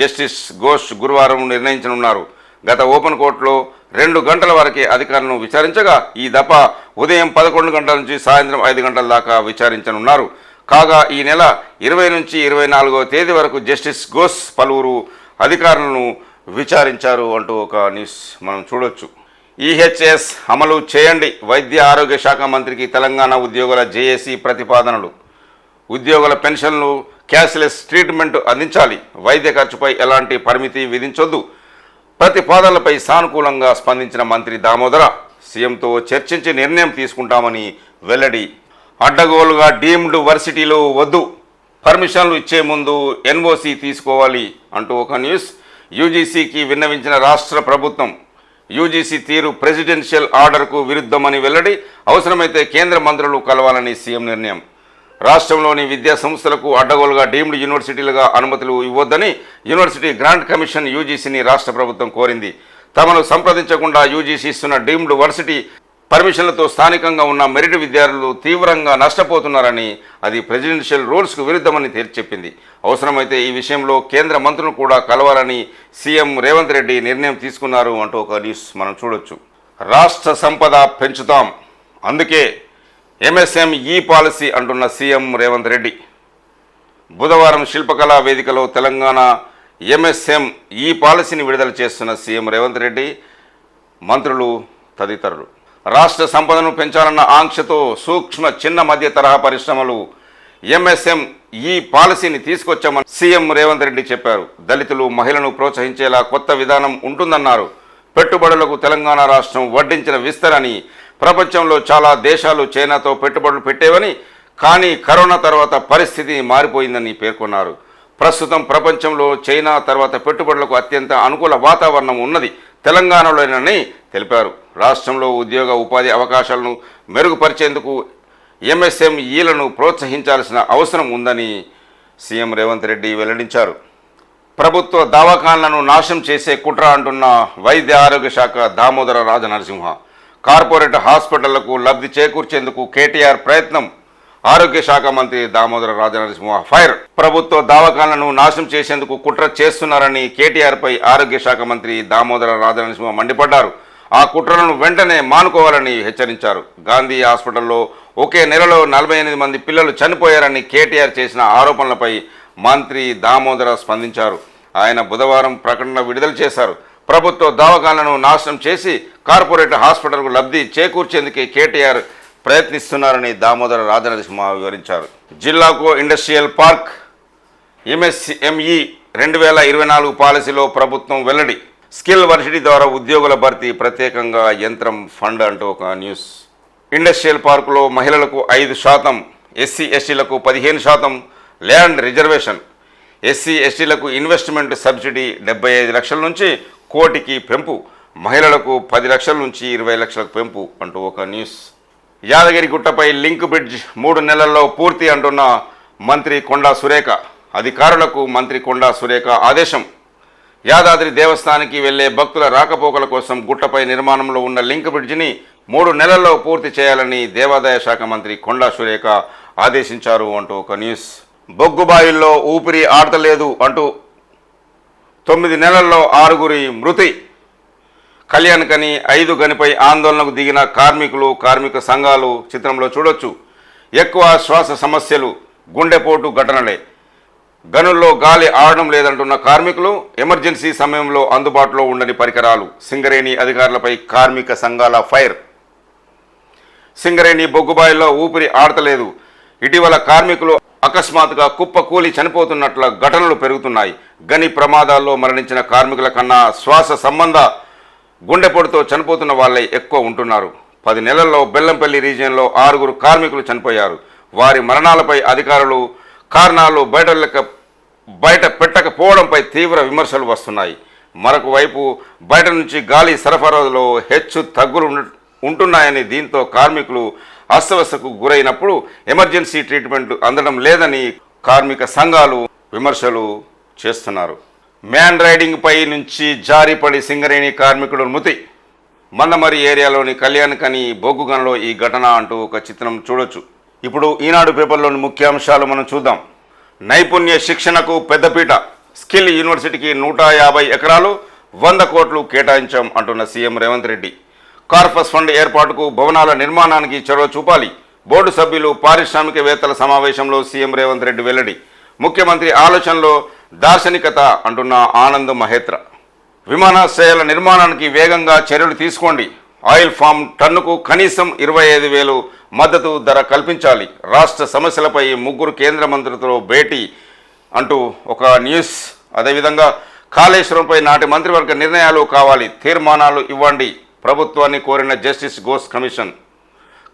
జస్టిస్ ఘోష్ గురువారం నిర్ణయించనున్నారు. గత ఓపెన్ కోర్టులో 2 గంటల వరకే అధికారులను విచారించగా ఈ దఫా ఉదయం 11 గంటల నుంచి సాయంత్రం 5 గంటల దాకా విచారించనున్నారు. కాగా ఈ నెల 20 నుంచి 24వ తేదీ వరకు జస్టిస్ ఘోష్ పలువురు అధికారులను విచారించారు అంటూ ఒక న్యూస్ మనం చూడొచ్చు. ఈహెచ్ఎస్ అమలు చేయండి, వైద్య ఆరోగ్య శాఖ మంత్రికి తెలంగాణ ఉద్యోగుల జేఏసీ ప్రతిపాదనలు. ఉద్యోగుల పెన్షన్లు, క్యాష్లెస్ ట్రీట్మెంట్ అందించాలి, వైద్య ఖర్చుపై ఎలాంటి పరిమితి విధించొద్దు. ప్రతిపాదనలపై సానుకూలంగా స్పందించిన మంత్రి దామోదర సీఎంతో చర్చించి నిర్ణయం తీసుకుంటామని వెల్లడి. అడ్డగోలుగా డీమ్డ్ వర్సిటీలు వద్దు, పర్మిషన్లు ఇచ్చే ముందు ఎన్ఓసి తీసుకోవాలి అంటూ ఒక న్యూస్. యూజీసీకి విన్నవించిన రాష్ట్ర ప్రభుత్వం. యూజీసీ తీరు ప్రెసిడెన్షియల్ ఆర్డర్కు విరుద్ధమని వెల్లడి. అవసరమైతే కేంద్ర మంత్రులు కలవాలని సీఎం నిర్ణయం. రాష్ట్రంలోని విద్యా సంస్థలకు అడ్డగోలుగా డీమ్డ్ యూనివర్సిటీలుగా అనుమతులు ఇవ్వొద్దని యూనివర్సిటీ గ్రాంట్ కమిషన్ యూజీసీని రాష్ట్ర ప్రభుత్వం కోరింది. తమను సంప్రదించకుండా యూజీసీ ఇస్తున్న డీమ్డ్ వర్సిటీ పర్మిషన్లతో స్థానికంగా ఉన్న మెరిట్ విద్యార్థులు తీవ్రంగా నష్టపోతున్నారని, అది ప్రెసిడెన్షియల్ రూల్స్కు విరుద్ధమని తేల్చెప్పింది. అవసరమైతే ఈ విషయంలో కేంద్ర మంత్రులు కూడా కలవాలని సీఎం రేవంత్ రెడ్డి నిర్ణయం తీసుకున్నారు అంటూ ఒక న్యూస్ మనం చూడొచ్చు. రాష్ట్ర సంపద పెంచుతాం, అందుకే ఎంఎస్ఎంఈ పాలసీ అంటున్న సీఎం రేవంత్ రెడ్డి. బుధవారం శిల్పకళా వేదికలో తెలంగాణ ఎంఎస్ఎంఈ పాలసీని విడుదల చేస్తున్న సీఎం రేవంత్ రెడ్డి, మంత్రులు తదితరులు. రాష్ట్ర సంపదను పెంచాలన్న ఆంక్షతో సూక్ష్మ చిన్న మధ్య తరహా పరిశ్రమలు ఎంఎస్ఎంఈ పాలసీని తీసుకొచ్చామని సీఎం రేవంత్ రెడ్డి చెప్పారు. దళితులు, మహిళలను ప్రోత్సహించేలా కొత్త విధానం ఉంటుందన్నారు. పెట్టుబడులకు తెలంగాణ రాష్ట్రం వడ్డించిన విస్తరని, ప్రపంచంలో చాలా దేశాలు చైనాతో పెట్టుబడులు పెట్టేవని, కానీ కరోనా తర్వాత పరిస్థితి మారిపోయిందని పేర్కొన్నారు. ప్రస్తుతం ప్రపంచంలో చైనా తర్వాత పెట్టుబడులకు అత్యంత అనుకూల వాతావరణం ఉన్నది తెలంగాణలోనని తెలిపారు. రాష్ట్రంలో ఉద్యోగ ఉపాధి అవకాశాలను మెరుగుపరిచేందుకు ఎంఎస్ఎంఈలను ప్రోత్సహించాల్సిన అవసరం ఉందని సీఎం రేవంత్ రెడ్డి వెల్లడించారు. ప్రభుత్వ దవాఖానలను నాశనం చేసే కుట్ర అంటున్న వైద్య ఆరోగ్య శాఖ దామోదర రాజనరసింహ. కార్పొరేట్ హాస్పిటళ్లకు లబ్ధి చేకూర్చేందుకు కేటీఆర్ ప్రయత్నం. ఆరోగ్య శాఖ మంత్రి దామోదర రాజనరసింహ ఫైర్. ప్రభుత్వ దవాఖానలను నాశనం చేసేందుకు కుట్ర చేస్తున్నారని కేటీఆర్పై ఆరోగ్య శాఖ మంత్రి దామోదర రాజనరసింహ మండిపడ్డారు. ఆ కుట్రలను వెంటనే మానుకోవాలని హెచ్చరించారు. గాంధీ హాస్పిటల్లో ఒకే నెలలో 48 మంది పిల్లలు చనిపోయారని కేటీఆర్ చేసిన ఆరోపణలపై మంత్రి దామోదర స్పందించారు. ఆయన బుధవారం ప్రకటన విడుదల చేశారు. ప్రభుత్వ దవాఖానలను నాశనం చేసి కార్పొరేట్ హాస్పిటల్కు లబ్ధి చేకూర్చేందుకే కేటీఆర్ ప్రయత్నిస్తున్నారని దామోదర రాజనరసింహ వివరించారు. జిల్లాకు ఇండస్ట్రియల్ పార్క్ ఎంఎస్ఎంఈ 2024 పాలసీలో ప్రభుత్వం వెల్లడి. స్కిల్ వర్సిటీ ద్వారా ఉద్యోగుల భర్తీ, ప్రత్యేకంగా యంత్రం ఫండ్ అంటూ ఒక న్యూస్. ఇండస్ట్రియల్ పార్కులో మహిళలకు 5%, ఎస్సీ ఎస్టీలకు 15% ల్యాండ్ రిజర్వేషన్, ఎస్సీ ఎస్టీలకు ఇన్వెస్ట్మెంట్ సబ్సిడీ 75 లక్షల నుంచి కోటికి పెంపు, మహిళలకు 10 లక్షల నుంచి 20 లక్షలకు పెంపు అంటూ ఒక న్యూస్. యాదగిరిగుట్టపై లింక్ బ్రిడ్జ్ 3 నెలల్లో పూర్తి అంటున్న మంత్రి కొండా సురేఖ. అధికారులకు మంత్రి కొండా సురేఖ ఆదేశం. యాదాద్రి దేవస్థానానికి వెళ్లే భక్తుల రాకపోకల కోసం గుట్టపై నిర్మాణంలో ఉన్న లింక్ బ్రిడ్జిని 3 నెలల్లో పూర్తి చేయాలని దేవాదాయ శాఖ మంత్రి కొండా సురేఖ ఆదేశించారు అంటూ ఒక న్యూస్. బొగ్గుబాయిల్లో ఊపిరి ఆడతలేదు అంటూ 9 నెలల్లో 6 మృతి. కళ్యాణ్ కని 5 గనిపై ఆందోళనకు దిగిన కార్మికులు, కార్మిక సంఘాలు చిత్రంలో చూడొచ్చు. ఎక్కువ శ్వాస సమస్యలు, గుండెపోటు ఘటనలే. గనుల్లో గాలి ఆడడం లేదంటున్న కార్మికులు, ఎమర్జెన్సీ సమయంలో అందుబాటులో ఉండని పరికరాలు. సింగరేణి అధికారులపై కార్మిక సంఘాల ఫైర్. సింగరేణి బొగ్గుబాయిల్లో ఊపిరి ఆడతలేదు. ఇటీవల కార్మికులు అకస్మాత్తుగా కుప్పకూలి చనిపోతున్నట్ల ఘటనలు పెరుగుతున్నాయి. గని ప్రమాదాల్లో మరణించిన కార్మికుల కన్నా శ్వాస సంబంధ గుండెపోటుతో చనిపోతున్న వాళ్ళే ఎక్కువ ఉంటున్నారు. 10 నెలల్లో బెల్లంపల్లి రీజియన్లో 6 కార్మికులు చనిపోయారు. వారి మరణాలపై అధికారులు కారణాలు బయట పెట్టకపోవడంపై తీవ్ర విమర్శలు వస్తున్నాయి. మరొక వైపు బయట నుంచి గాలి సరఫరాలో హెచ్చు తగ్గులు ఉంటున్నాయని, దీంతో కార్మికులు అస్తవ్యస్తకు గురైనప్పుడు ఎమర్జెన్సీ ట్రీట్మెంట్ అందడం లేదని కార్మిక సంఘాలు విమర్శలు చేస్తున్నారు. మ్యాన్ రైడింగ్ పై నుంచి జారిపడి సింగరేణి కార్మికుడు మృతి. మందమరి ఏరియాలోని కళ్యాణ్ కని బొగ్గు గనిలో ఈ ఘటన అంటూ ఒక చిత్రం చూడొచ్చు. ఇప్పుడు ఈనాడు పేపర్లోని ముఖ్యాంశాలు మనం చూద్దాం. నైపుణ్య శిక్షణకు పెద్దపీట. స్కిల్ యూనివర్సిటీకి 150 ఎకరాలు 100 కోట్లు కేటాయించాం అంటున్న CM Revanth Reddy. Corpus fund ఏర్పాటుకు, భవనాల నిర్మాణానికి చొరవ చూపాలి. బోర్డు సభ్యులు, పారిశ్రామికవేత్తల సమావేశంలో సీఎం రేవంత్ రెడ్డి వెల్లడి. ముఖ్యమంత్రి ఆలోచనలో దార్శనికత అంటున్న ఆనంద్ మహేత్ర. విమానాశ్రయాల నిర్మాణానికి వేగంగా చర్యలు తీసుకోండి. ఆయిల్ ఫామ్ టన్నుకు కనీసం 25,000 మద్దతు ధర కల్పించాలి. రాష్ట్ర సమస్యలపై 3 కేంద్ర మంత్రులతో భేటీ అంటూ ఒక న్యూస్. అదేవిధంగా కాళేశ్వరంపై నాటి మంత్రివర్గ నిర్ణయాలు కావాలి, తీర్మానాలు ఇవ్వండి ప్రభుత్వాన్ని కోరిన జస్టిస్ ఘోష్ కమిషన్.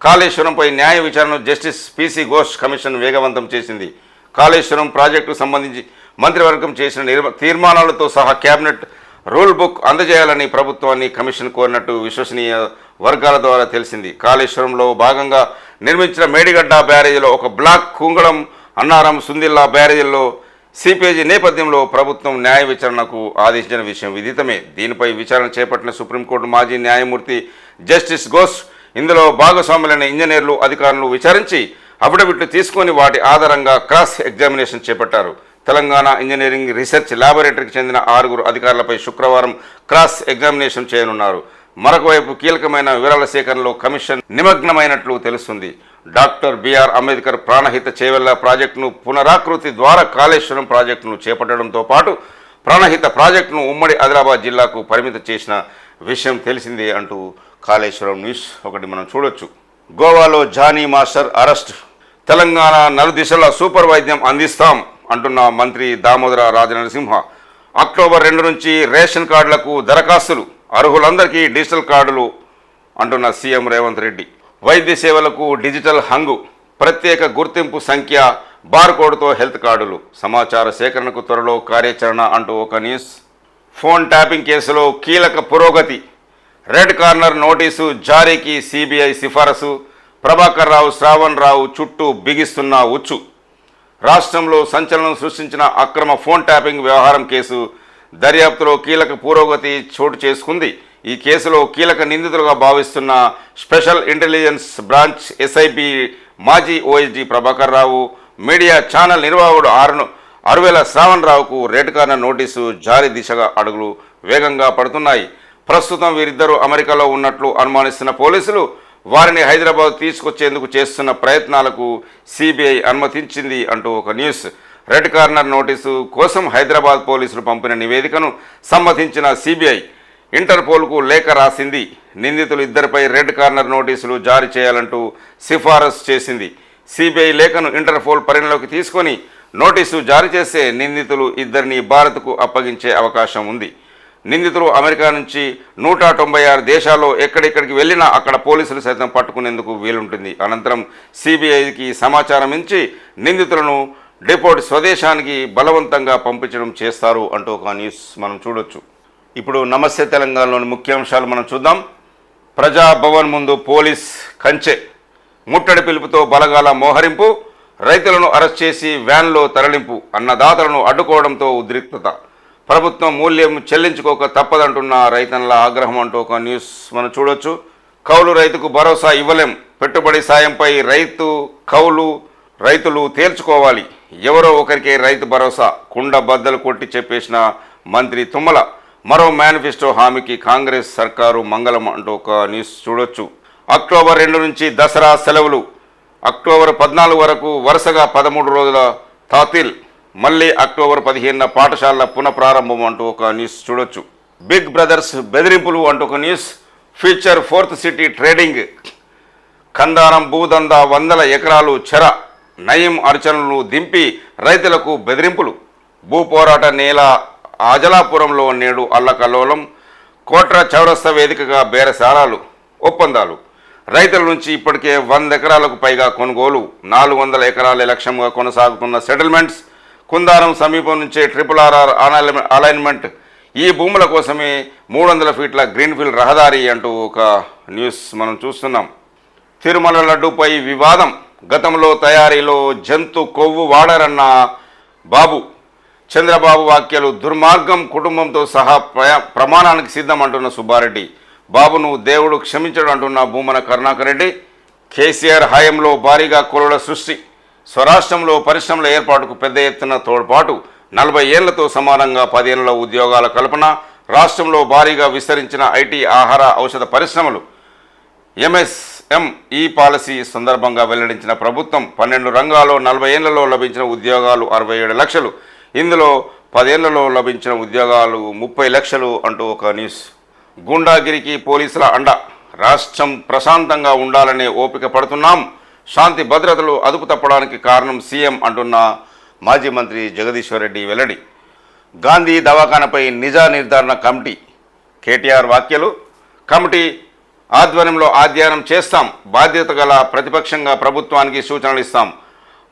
కాళేశ్వరంపై న్యాయ విచారణను జస్టిస్ పిసి ఘోష్ కమిషన్ వేగవంతం చేసింది. కాళేశ్వరం ప్రాజెక్టుకు సంబంధించి మంత్రివర్గం చేసిన తీర్మానాలతో సహా కేబినెట్ రూల్ బుక్ అందజేయాలని ప్రభుత్వాన్ని కమిషన్ కోరినట్టు విశ్వసనీయ వర్గాల ద్వారా తెలిసింది. కాళేశ్వరంలో భాగంగా నిర్మించిన మేడిగడ్డ బ్యారేజీలో ఒక బ్లాక్, కుంగళం, అన్నారం, సుందిల్లా బ్యారేజీల్లో సిపిజీ నేపథ్యంలో ప్రభుత్వం న్యాయ విచారణకు ఆదేశించిన విషయం విదితమే. దీనిపై విచారణ చేపట్టిన సుప్రీంకోర్టు మాజీ న్యాయమూర్తి జస్టిస్ ఘోష్ ఇందులో భాగస్వాములైన ఇంజనీర్లు, అధికారులు విచారించి అఫిడవిట్లు తీసుకొని వాటి ఆధారంగా క్రాస్ ఎగ్జామినేషన్ చేపట్టారు. తెలంగాణ ఇంజనీరింగ్ రీసెర్చ్ ల్యాబొరేటరీకి చెందిన 6 అధికారులపై శుక్రవారం క్రాస్ ఎగ్జామినేషన్ చేయనున్నారు. మరొకవైపు కీలకమైన వివరాల సేకరణలో కమిషన్ నిమగ్నమైనట్లు తెలుస్తుంది. డాక్టర్ బిఆర్ అంబేద్కర్ ప్రాణహిత చేవెళ్ల ప్రాజెక్టును పునరాకృతి ద్వారా కాళేశ్వరం ప్రాజెక్టును చేపట్టడంతో పాటు ప్రాణహిత ప్రాజెక్టును ఉమ్మడి ఆదిలాబాద్ జిల్లాకు పరిమితం చేసిన విషయం తెలిసిందే అంటూ కాళేశ్వరం న్యూస్ ఒకటి మనం చూడొచ్చు. గోవాలో జానీ మాస్టర్ అరెస్ట్. తెలంగాణ నలుదిశల సూపర్ వైద్యం అందిస్తాం అంటున్న మంత్రి దామోదర రాజనరసింహ. అక్టోబర్ 2 నుంచి రేషన్ కార్డులకు దరఖాస్తులు, అర్హులందరికీ డిజిటల్ కార్డులు అంటున్న సీఎం రేవంత్ రెడ్డి. వైద్య సేవలకు డిజిటల్ హంగు, ప్రత్యేక గుర్తింపు సంఖ్య, బార్కోడ్తో హెల్త్ కార్డులు, సమాచార సేకరణకు త్వరలో కార్యాచరణ అంటూ ఒక న్యూస్. ఫోన్ ట్యాపింగ్ కేసులో కీలక పురోగతి. రెడ్ కార్నర్ నోటీసు జారీకి సిబిఐ సిఫారసు. ప్రభాకర్ రావు, శ్రావణ్ రావు చుట్టూ బిగిస్తున్న ఉచ్చు. రాష్ట్రంలో సంచలనం సృష్టించిన అక్రమ ఫోన్ ట్యాపింగ్ వ్యవహారం కేసు దర్యాప్తులో కీలక పురోగతి చోటు చేసుకుంది. ఈ కేసులో కీలక నిందితులుగా భావిస్తున్న స్పెషల్ ఇంటెలిజెన్స్ బ్రాంచ్ ఎస్ఐబి మాజీ OSD Prabhakar Rao, media channel నిర్వాహకుడు అరువేల శ్రావణ్ రావుకు రెడ్ కార్నర్ నోటీసు జారీ దిశగా అడుగులు వేగంగా పడుతున్నాయి. ప్రస్తుతం వీరిద్దరూ అమెరికాలో ఉన్నట్లు అనుమానిస్తున్న పోలీసులు వారిని హైదరాబాద్ తీసుకొచ్చేందుకు చేస్తున్న ప్రయత్నాలకు సిబిఐ అనుమతించింది అంటూ ఒక న్యూస్. రెడ్ కార్నర్ నోటీసు కోసం హైదరాబాద్ పోలీసులు పంపిన నివేదికను సమ్మతించిన సిబిఐ ఇంటర్పోల్కు లేఖ రాసింది. నిందితులు ఇద్దరిపై రెడ్ కార్నర్ నోటీసులు జారీ చేయాలంటూ సిఫారసు చేసింది. సిబిఐ లేఖను ఇంటర్పోల్ పరిగణలోకి తీసుకొని నోటీసు జారీ చేస్తే నిందితులు ఇద్దరిని భారత్కు అప్పగించే అవకాశం ఉంది. నిందితులు అమెరికా నుంచి 196 దేశాల్లో ఎక్కడెక్కడికి వెళ్ళినా అక్కడ పోలీసులు సైతం పట్టుకునేందుకు వీలుంటుంది. అనంతరం సిబిఐకి సమాచారం ఇచ్చి నిందితులను డిపోర్ట్ స్వదేశానికి బలవంతంగా పంపించడం చేస్తారు అంటూ ఒక న్యూస్ మనం చూడొచ్చు. ఇప్పుడు నమస్తే తెలంగాణలోని ముఖ్యాంశాలు మనం చూద్దాం. ప్రజాభవన్ ముందు పోలీస్ కంచె, ముట్టడి పిలుపుతో బలగాల మోహరింపు, రైతులను అరెస్ట్ చేసి వ్యాన్లో తరలింపు, అన్నదాతలను అడ్డుకోవడంతో ఉద్రిక్తత, ప్రభుత్వం మూల్యం చెల్లించుకోక తప్పదంటున్న రైతన్ల ఆగ్రహం అంటూ ఒక న్యూస్ మనం చూడొచ్చు. కౌలు రైతుకు భరోసా ఇవ్వలేం, పెట్టుబడి సాయంపై రైతులు తేల్చుకోవాలి, ఎవరో ఒకరికే రైతు భరోసా, కుండ బద్దలు కొట్టి చెప్పేసిన మంత్రి తుమ్మల, మరో మేనిఫెస్టో హామీకి కాంగ్రెస్ సర్కారు మంగళం అంటూ ఒక న్యూస్ చూడొచ్చు. అక్టోబర్ 2 నుంచి దసరా సెలవులు, అక్టోబర్ 14 వరకు వరుసగా 13 రోజుల తాతీల్, మళ్ళీ అక్టోబర్ 15న పాఠశాలల పునఃప్రారంభం అంటూ ఒక న్యూస్ చూడొచ్చు. బిగ్ బ్రదర్స్ బెదిరింపులు అంటూ ఒక news. Future 4th city trading, Kandaram భూదందా 100 ఎకరాలు చెర, నయం అర్చనలు దింపి రైతులకు బెదిరింపులు, భూ పోరాట నేల ఆజలాపురంలో నేడు అల్లకల్లోలం, కోట్ర చౌరస్తా వేదికగా బేరసారాలు ఒప్పందాలు, రైతుల నుంచి ఇప్పటికే 100 ఎకరాలకు పైగా కొనుగోలు, 400 ఎకరాల లక్ష్యంగా కొనసాగుతున్న సెటిల్మెంట్స్, కుందారం సమీపం నుంచే RRR అలైన్మెంట్, ఈ భూముల కోసమే 300 ఫీట్ల గ్రీన్ఫీల్డ్ రహదారి అంటూ ఒక న్యూస్ మనం చూస్తున్నాం. తిరుమల లడ్డూపై వివాదం, గతంలో తయారీలో జంతు కొవ్వు వాడారన్న బాబు, చంద్రబాబు వ్యాఖ్యలు దుర్మార్గం, కుటుంబంతో సహా ప్రమాణానికి సిద్ధం అంటున్న సుబ్బారెడ్డి, బాబును దేవుడు క్షమించడం అంటున్న భూమన కరుణాకర్ రెడ్డి, కేసీఆర్ హయాంలో భారీగా కొలుల సృష్టి, స్వరాష్ట్రంలో పరిశ్రమల ఏర్పాటుకు పెద్ద ఎత్తున తోడ్పాటు, 40 ఏళ్లతో సమానంగా 10 ఏళ్ల ఉద్యోగాల కల్పన, రాష్ట్రంలో భారీగా విస్తరించిన ఐటీ ఆహార ఔషధ పరిశ్రమలు, ఎంఎస్ఎంఈ పాలసీ సందర్భంగా వెల్లడించిన ప్రభుత్వం, 12 రంగాల్లో 40 ఏళ్లలో లభించిన ఉద్యోగాలు 67 లక్షలు, ఇందులో 10 ఏళ్లలో లభించిన ఉద్యోగాలు 30 లక్షలు అంటూ ఒక న్యూస్. గుండాగిరికి పోలీసుల అండ, రాష్ట్రం ప్రశాంతంగా ఉండాలనే ఓపిక పడుతున్నాం, శాంతి భద్రతలు అదుపు తప్పడానికి కారణం సీఎం అంటున్న మాజీ మంత్రి జగదీశ్వర్ రెడ్డి వెల్లడి. గాంధీ దవాఖానపై నిజా నిర్ధారణ కమిటీ, కేటీఆర్ వ్యాఖ్యలు, కమిటీ ఆధ్వర్యంలో అధ్యయనం చేస్తాం, బాధ్యత గల ప్రతిపక్షంగా ప్రభుత్వానికి సూచనలు ఇస్తాం,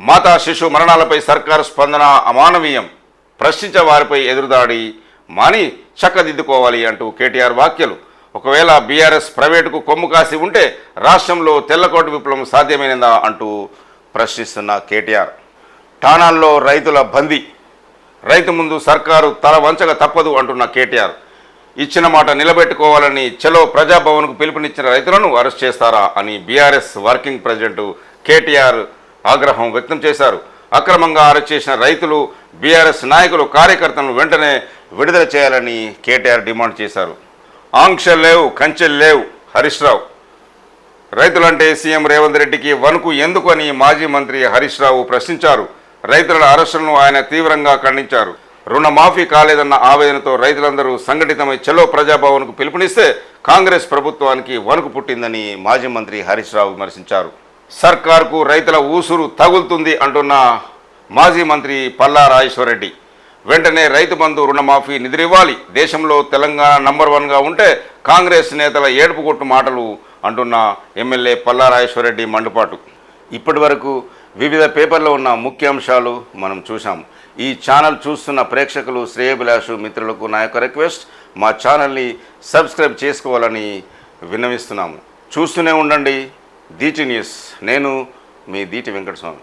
మాతా శిశు మరణాలపై సర్కారు స్పందన అమానవీయం, ప్రశ్నించే వారిపై ఎదురుదాడి మాని చక్కదిద్దుకోవాలి అంటూ కేటీఆర్ వ్యాఖ్యలు. ఒకవేళ బీఆర్ఎస్ ప్రైవేటుకు కొమ్ము కాసి ఉంటే రాష్ట్రంలో తెల్లకోట విప్లవం సాధ్యమైనదా అంటూ ప్రశ్నిస్తున్న కేటీఆర్. ఠాణాల్లో రైతుల బందీ, రైతు ముందు సర్కారు తల వంచక తప్పదు అంటున్న కేటీఆర్. ఇచ్చిన మాట నిలబెట్టుకోవాలని చలో ప్రజాభవన్కు పిలుపునిచ్చిన రైతులను అరెస్ట్ చేస్తారా అని బీఆర్ఎస్ వర్కింగ్ ప్రెసిడెంట్ కేటీఆర్ ఆగ్రహం వ్యక్తం చేశారు. అక్రమంగా అరెస్ట్ చేసిన రైతులు, బీఆర్ఎస్ నాయకులు, కార్యకర్తలను వెంటనే విడుదల చేయాలని కేటీఆర్ డిమాండ్ చేశారు. ఆంక్షలు లేవు, కంచెలు లేవు, హరీష్ రావు. రైతులంటే సీఎం రేవంత్ రెడ్డికి వణుకు ఎందుకు అని మాజీ మంత్రి హరీష్ రావు ప్రశ్నించారు. రైతుల అరెస్టులను ఆయన తీవ్రంగా ఖండించారు. రుణమాఫీ కాలేదన్న ఆవేదనతో రైతులందరూ సంఘటితమై చలో ప్రజాభవన్కు పిలుపునిస్తే కాంగ్రెస్ ప్రభుత్వానికి వణుకు పుట్టిందని మాజీ మంత్రి హరీష్ రావు విమర్శించారు. సర్కార్కు రైతుల ఊసురు తగులుతుంది అంటున్న మాజీ మంత్రి పల్లా రాజేశ్వరరెడ్డి, వెంటనే రైతు బంధు రుణమాఫీ నిధులివ్వాలి, దేశంలో తెలంగాణ నంబర్ 1గా ఉంటే కాంగ్రెస్ నేతల ఏడుపుగొట్టు మాటలు అంటున్న ఎమ్మెల్యే పల్లా రాజేశ్వరరెడ్డి మండిపాటు. ఇప్పటి వరకు వివిధ పేపర్లో ఉన్న ముఖ్యాంశాలు మనం చూసాం. ఈ ఛానల్ చూస్తున్న ప్రేక్షకులు, శ్రేయోభిలాషు మిత్రులకు నా యొక్క రిక్వెస్ట్, మా ఛానల్ని సబ్స్క్రైబ్ చేసుకోవాలని విన్నవిస్తున్నాము. చూస్తూనే ఉండండి దీటి న్యూస్. నేను మీ దీటి వెంకటస్వామి.